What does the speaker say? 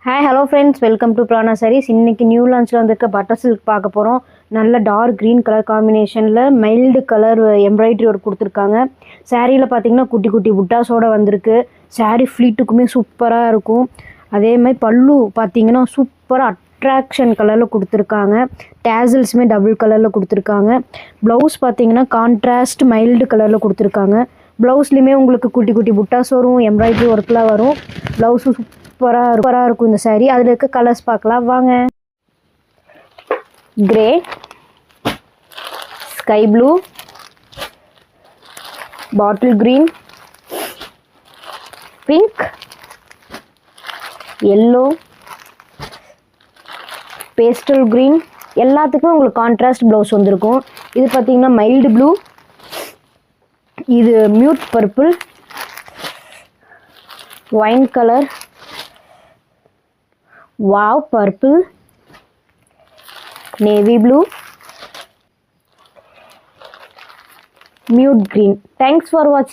Hi hello friends, welcome to Prana sarees. இன்றைக்கி new லான்ச்சில் வந்திருக்க பட்டர் சில்க் பார்க்க போகிறோம். நல்ல டார்க் க்ரீன் கலர் காம்பினேஷனில் மைல்டு கலர் எம்ப்ராய்டரி ஒர்க் கொடுத்துருக்காங்க. சாரியில் பார்த்தீங்கன்னா குட்டி குட்டி புட்டாஸோடு வந்திருக்கு. சாரீ ஃப்ளீட்டுக்குமே சூப்பராக இருக்கும். அதே மாதிரி பல்லு பார்த்தீங்கன்னா சூப்பராக அட்ராக்ஷன் கலரில் கொடுத்துருக்காங்க. டேசல்ஸுமே டபுள் கலரில் கொடுத்துருக்காங்க. ப்ளவுஸ் பார்த்தீங்கன்னா கான்ட்ராஸ்ட் மைல்டு கலரில் கொடுத்துருக்காங்க. ப்ளவுஸ்லேயுமே உங்களுக்கு குட்டி குட்டி புட்டாஸ் வரும், எம்ப்ராய்டரி ஒர்க்லாம் வரும். ப்ளவுஸும் சூப்பராக இருக்கும் இந்த சாரீ. அதில் இருக்க கலர்ஸ் பார்க்கலாம் வாங்க. Grey, sky blue, bottle green, pink, yellow, pastel green, எல்லாத்துக்கும் உங்களுக்கு கான்ட்ராஸ்ட் ப்ளவுஸ் வந்திருக்கும். இது பார்த்தீங்கன்னா மைல்டு ப்ளூ, இது mute purple, wine colour, wow purple, navy blue, mute green. Thanks for watching.